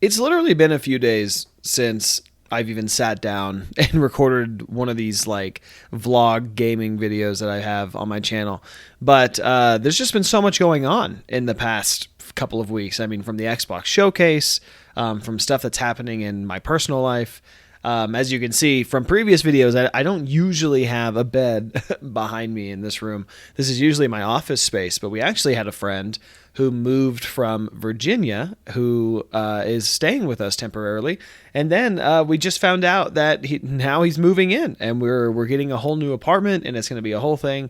It's literally been a few days since I've even sat down and recorded one of these like vlog gaming videos that I have on my channel. But there's just been so much going on in the past couple of weeks. I mean, from the Xbox showcase, from stuff that's happening in my personal life. As you can see from previous videos, I don't usually have a bed behind me in this room. This is usually my office space, but we actually had a friend who moved from Virginia who is staying with us temporarily. And then we just found out that now he's moving in, and we're getting a whole new apartment, and it's going to be a whole thing.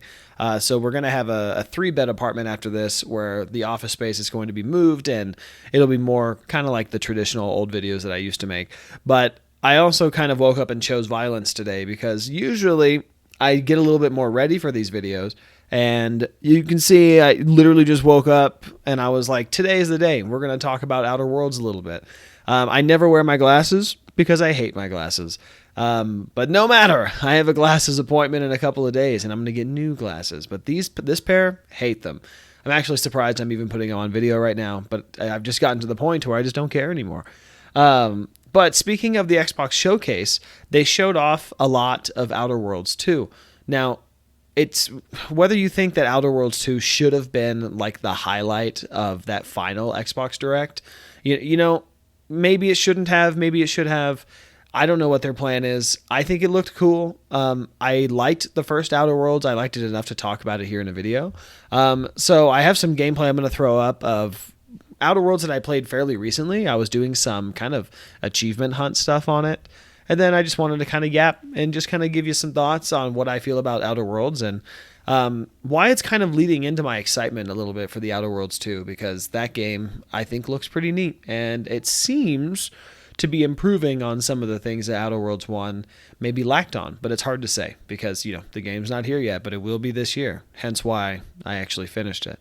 So we're going to have a 3-bed apartment after this, where the office space is going to be moved, and it'll be more kind of like the traditional old videos that I used to make. But I also kind of woke up and chose violence today, because usually I get a little bit more ready for these videos. And you can see I literally just woke up and I was like, today's the day. We're going to talk about Outer Worlds a little bit. I never wear my glasses because I hate my glasses. But no matter, I have a glasses appointment in a couple of days and I'm going to get new glasses. But this pair, hate them. I'm actually surprised I'm even putting them on video right now. But I've just gotten to the point where I just don't care anymore. But speaking of the Xbox showcase, they showed off a lot of Outer Worlds 2. Now, it's whether you think that Outer Worlds 2 should have been like the highlight of that final Xbox Direct. You know, maybe it shouldn't have, maybe it should have. I don't know what their plan is. I think it looked cool. I liked the first Outer Worlds. I liked it enough to talk about it here in a video. So I have some gameplay I'm going to throw up of Outer Worlds that I played fairly recently. I was doing some kind of achievement hunt stuff on it. And then I just wanted to kind of yap and just kind of give you some thoughts on what I feel about Outer Worlds and why it's kind of leading into my excitement a little bit for the Outer Worlds 2, because that game I think looks pretty neat, and it seems to be improving on some of the things that Outer Worlds 1 maybe lacked on. But it's hard to say because, you know, the game's not here yet, but it will be this year. Hence why I actually finished it.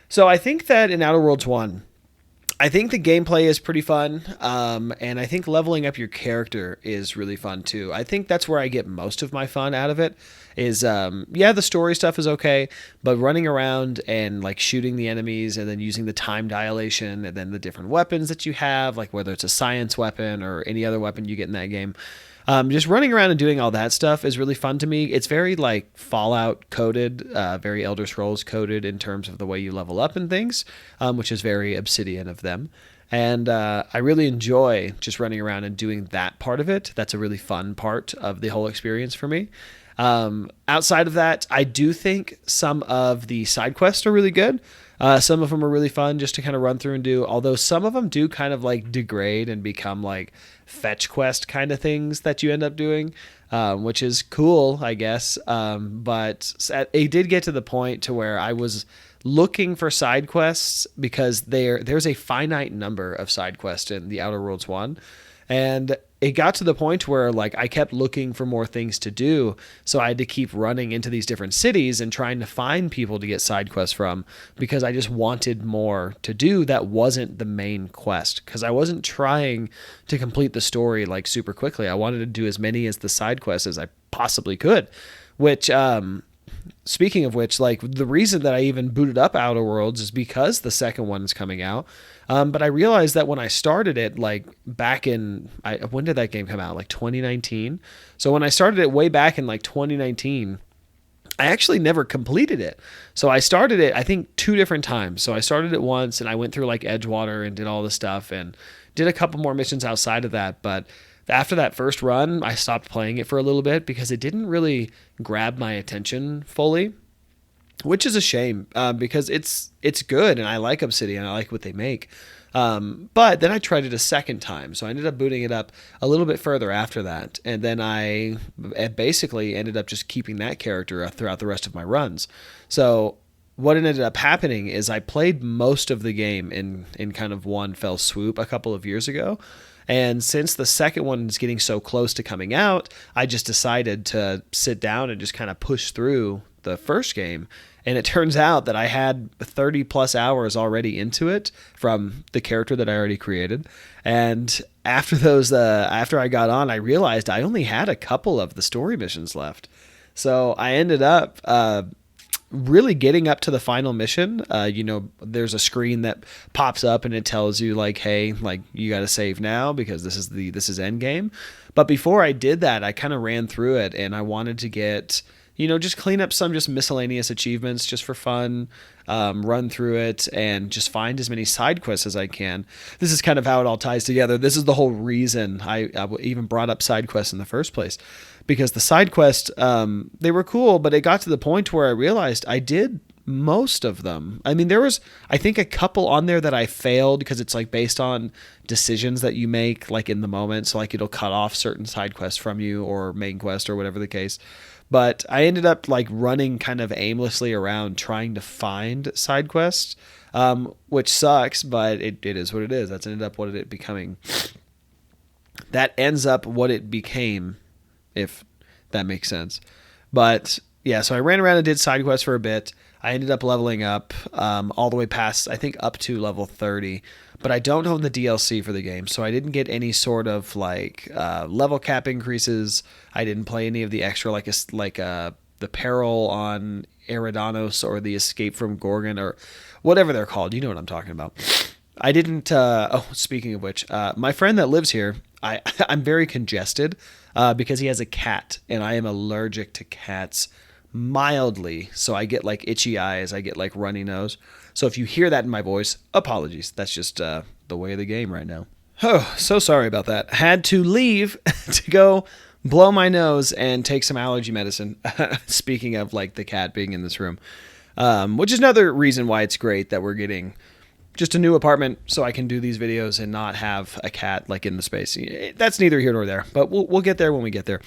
So I think that in Outer Worlds 1, I think the gameplay is pretty fun, and I think leveling up your character is really fun too. I think that's where I get most of my fun out of it is, the story stuff is okay, but running around and like shooting the enemies and then using the time dilation and then the different weapons that you have, like whether it's a science weapon or any other weapon you get in that game, just running around and doing all that stuff is really fun to me. It's very like Fallout coded, very Elder Scrolls coded in terms of the way you level up and things, which is very Obsidian of them. And I really enjoy just running around and doing that part of it. That's a really fun part of the whole experience for me. Outside of that, I do think some of the side quests are really good. Some of them are really fun just to kind of run through and do, although some of them do kind of like degrade and become like fetch quest kind of things that you end up doing, which is cool, I guess. But it did get to the point to where I was looking for side quests because there's a finite number of side quests in the Outer Worlds 1. And it got to the point where like I kept looking for more things to do. So I had to keep running into these different cities and trying to find people to get side quests from, because I just wanted more to do that wasn't the main quest, because I wasn't trying to complete the story like super quickly. I wanted to do as many as the side quests as I possibly could, which, speaking of which, like the reason that I even booted up Outer Worlds is because the second one is coming out. But I realized that when I started it, like back in, when did that game come out? Like 2019. So when I started it way back in like 2019, I actually never completed it. So I started it, I think 2 different times. So I started it once and I went through like Edgewater and did all the stuff and did a couple more missions outside of that. But after that first run, I stopped playing it for a little bit because it didn't really grab my attention fully, which is a shame, because it's good and I like Obsidian. I like what they make. But then I tried it a second time. So I ended up booting it up a little bit further after that. And then I basically ended up just keeping that character throughout the rest of my runs. So what ended up happening is I played most of the game in kind of one fell swoop a couple of years ago. And since the second one is getting so close to coming out, I just decided to sit down and just kind of push through the first game. And it turns out that I had 30 plus hours already into it from the character that I already created. And after after I got on, I realized I only had a couple of the story missions left. So I ended up really getting up to the final mission, there's a screen that pops up and it tells you like, hey, like you got to save now because this is end game. But before I did that, I kind of ran through it and I wanted to get, just clean up some just miscellaneous achievements just for fun, run through it and just find as many side quests as I can. This is kind of how it all ties together. This is the whole reason I even brought up side quests in the first place, because the side quests, they were cool, but it got to the point where I realized I did most of them. I mean, there was, I think, a couple on there that I failed because it's like based on decisions that you make like in the moment. So like it'll cut off certain side quests from you or main quest or whatever the case. But I ended up like running kind of aimlessly around trying to find side quests, which sucks, but it is what it is. That's ended up what it becoming. That ends up what it became, if that makes sense. But yeah, so I ran around and did side quests for a bit. I ended up leveling up all the way past, I think, up to level 30. But I don't own the DLC for the game, so I didn't get any sort of like level cap increases. I didn't play any of the extra like the Peril on Eridanos or the Escape from Gorgon or whatever they're called. You know what I'm talking about. I didn't. Speaking of which, my friend that lives here, I'm very congested because he has a cat, and I am allergic to cats mildly. So I get like itchy eyes. I get like runny nose. So if you hear that in my voice, apologies. That's just the way of the game right now. Oh, so sorry about that. Had to leave to go blow my nose and take some allergy medicine. Speaking of like the cat being in this room, which is another reason why it's great that we're getting just a new apartment so I can do these videos and not have a cat like in the space. That's neither here nor there, but we'll get there when we get there.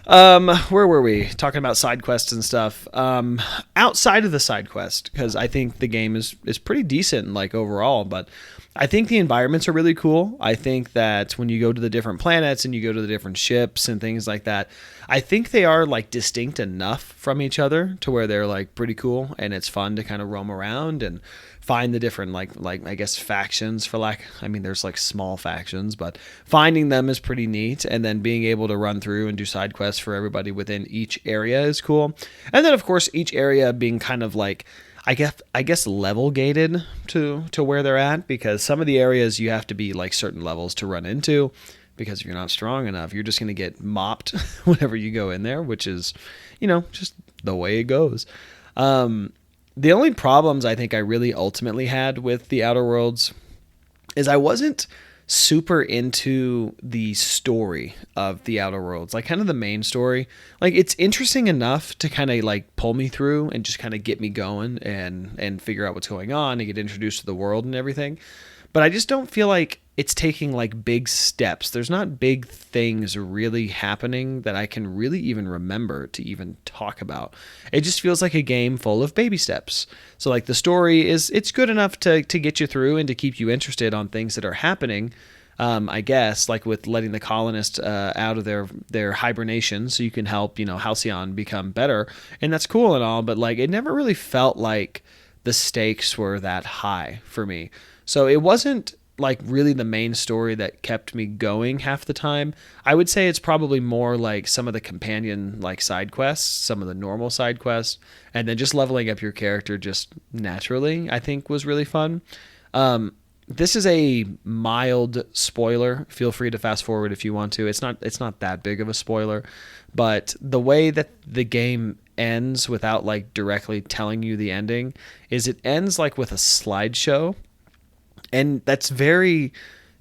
Where were we? Talking about side quests and stuff. Outside of the side quest, because I think the game is pretty decent, like overall, but I think the environments are really cool. I think that when you go to the different planets and you go to the different ships and things like that, I think they are like distinct enough from each other to where they're like pretty cool and it's fun to kind of roam around and find the different like I guess factions for lack. I mean, there's like small factions, but finding them is pretty neat. And then being able to run through and do side quests for everybody within each area is cool. And then of course each area being kind of like I guess level gated to where they're at, because some of the areas you have to be like certain levels to run into, because if you're not strong enough, you're just going to get mopped whenever you go in there, which is, just the way it goes. The only problems I think I really ultimately had with the Outer Worlds is I wasn't super into the story of the Outer Worlds, like kind of the main story. Like it's interesting enough to kind of like pull me through and just kind of get me going and figure out what's going on and get introduced to the world and everything. But I just don't feel like it's taking like big steps. There's not big things really happening that I can really even remember to even talk about. It just feels like a game full of baby steps. So like the story it's good enough to get you through and to keep you interested on things that are happening. I guess like with letting the colonists out of their hibernation so you can help, Halcyon become better. And that's cool and all, but like it never really felt like the stakes were that high for me. So it wasn't like really the main story that kept me going half the time. I would say it's probably more like some of the companion like side quests, some of the normal side quests, and then just leveling up your character just naturally, I think was really fun. This is a mild spoiler. Feel free to fast forward if you want to. It's not that big of a spoiler, but the way that the game ends without like directly telling you the ending is it ends like with a slideshow. And that's very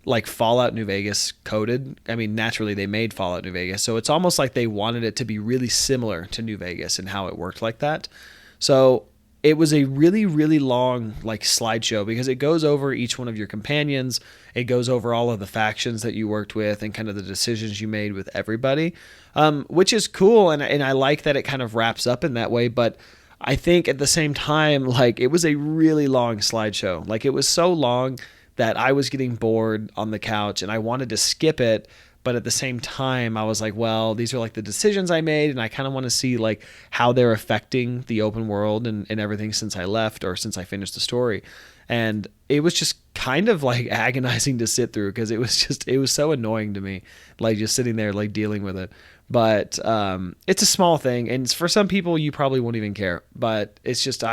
like Fallout New Vegas coded. I mean, naturally they made Fallout New Vegas, so it's almost like they wanted it to be really similar to New Vegas and how it worked like that. So it was a really, really long like slideshow because it goes over each one of your companions. It goes over all of the factions that you worked with and kind of the decisions you made with everybody, which is cool. And I like that it kind of wraps up in that way. But I think at the same time, like it was a really long slideshow. Like it was so long that I was getting bored on the couch and I wanted to skip it. But at the same time, I was like, well, these are like the decisions I made. And I kind of want to see like how they're affecting the open world and everything since I left or since I finished the story. And it was just kind of like agonizing to sit through because it was so annoying to me, like just sitting there, like dealing with it. But it's a small thing, and for some people you probably won't even care. But it's just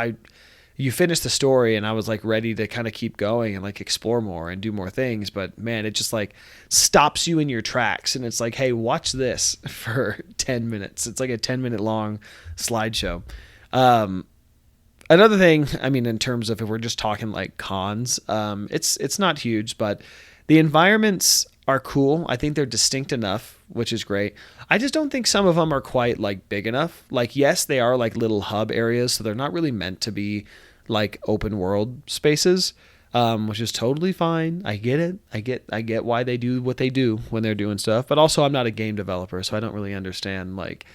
you finish the story, and I was like ready to kind of keep going and like explore more and do more things. But man, it just like stops you in your tracks, and it's like, hey, watch this for 10 minutes. It's like a 10-minute long slideshow. Another thing, I mean, in terms of if we're just talking like cons, it's not huge, but the environments are cool. I think they're distinct enough, which is great. I just don't think some of them are quite like big enough. Like, yes, they are like little hub areas, so they're not really meant to be like open world spaces, which is totally fine. I get it. I get why they do what they do when they're doing stuff. But also, I'm not a game developer, so I don't really understand like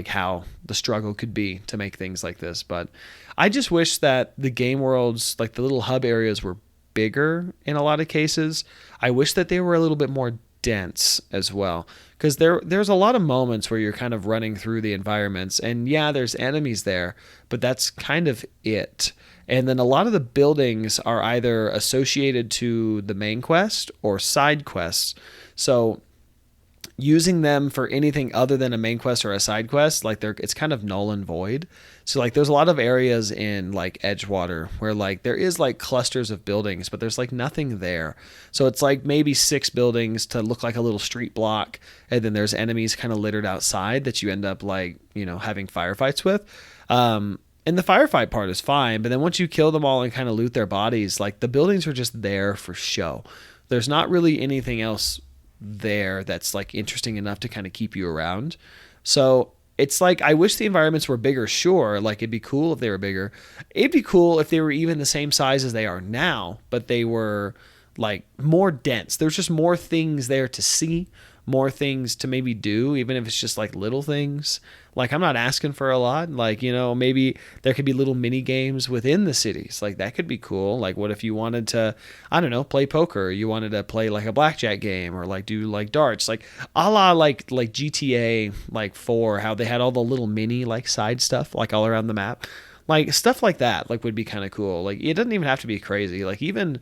how the struggle could be to make things like this. But I just wish that the game worlds, like the little hub areas, were bigger in a lot of cases. I wish that they were a little bit more dense as well, because there's a lot of moments where you're kind of running through the environments, and yeah, there's enemies there, but that's kind of it. And then a lot of the buildings are either associated to the main quest or side quests. So using them for anything other than a main quest or a side quest, like it's kind of null and void. So like there's a lot of areas in like Edgewater where like there is like clusters of buildings, but there's like nothing there. So it's like maybe 6 buildings to look like a little street block, and then there's enemies kind of littered outside that you end up like, you know, having firefights with. And the firefight part is fine, but then once you kill them all and kind of loot their bodies, like the buildings are just there for show. There's not really anything else there that's like interesting enough to kind of keep you around. So it's like, I wish the environments were bigger. Sure, like it'd be cool if they were bigger. It'd be cool if they were even the same size as they are now, but they were like more dense. There's just more things there to see, more things to maybe do, even if it's just like little things. Like, I'm not asking for a lot. Like, you know, maybe there could be little mini games within the cities. Like, that could be cool. Like, what if you wanted to, I don't know, play poker? You wanted to play like a blackjack game, or like do like darts, like a la like GTA like 4, how they had all the little mini like side stuff like all around the map. Like stuff like that like would be kind of cool. Like, it doesn't even have to be crazy. Like even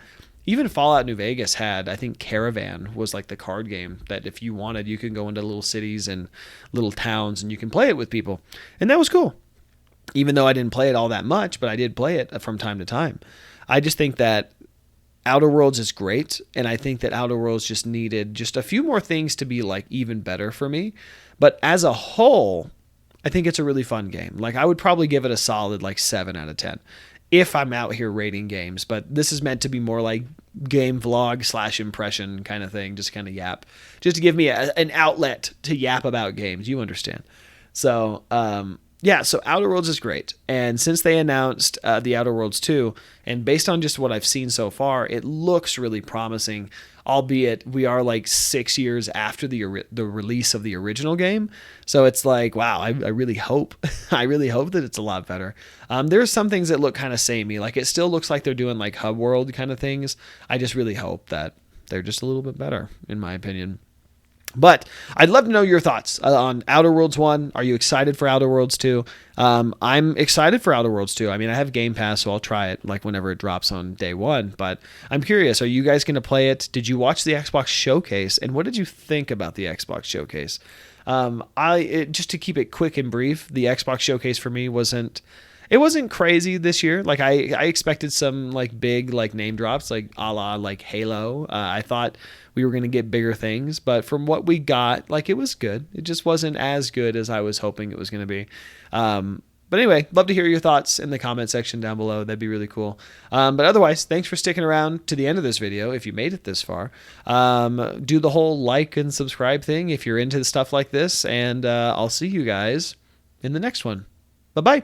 Fallout New Vegas had, I think Caravan was like the card game that if you wanted, you could go into little cities and little towns and you can play it with people. And that was cool. Even though I didn't play it all that much, but I did play it from time to time. I just think that Outer Worlds is great, and I think that Outer Worlds just needed just a few more things to be like even better for me. But as a whole, I think it's a really fun game. Like, I would probably give it a solid like 7 out of 10. If I'm out here rating games, but this is meant to be more like game vlog / impression kind of thing, just kind of yap, just to give me an outlet to yap about games. You understand? So, yeah, so Outer Worlds is great. And since they announced the Outer Worlds 2, and based on just what I've seen so far, it looks really promising, albeit we are like 6 years after the release of the original game. So it's like, wow, I really hope, I really hope that it's a lot better. There's some things that look kind of samey. Like, it still looks like they're doing like hub world kind of things. I just really hope that they're just a little bit better, in my opinion. But I'd love to know your thoughts on Outer Worlds 1. Are you excited for Outer Worlds 2? I'm excited for Outer Worlds 2. I mean, I have Game Pass, so I'll try it like whenever it drops on day 1. But I'm curious, are you guys going to play it? Did you watch the Xbox Showcase? And what did you think about the Xbox Showcase? Just to keep it quick and brief, the Xbox Showcase for me wasn't crazy this year. Like, I expected some like big like name drops, like a la like Halo. I thought we were going to get bigger things, but from what we got, like, it was good. It just wasn't as good as I was hoping it was going to be. But anyway, love to hear your thoughts in the comment section down below. That'd be really cool. But otherwise, thanks for sticking around to the end of this video. If you made it this far, do the whole like and subscribe thing if you're into stuff like this, and I'll see you guys in the next one. Bye-bye.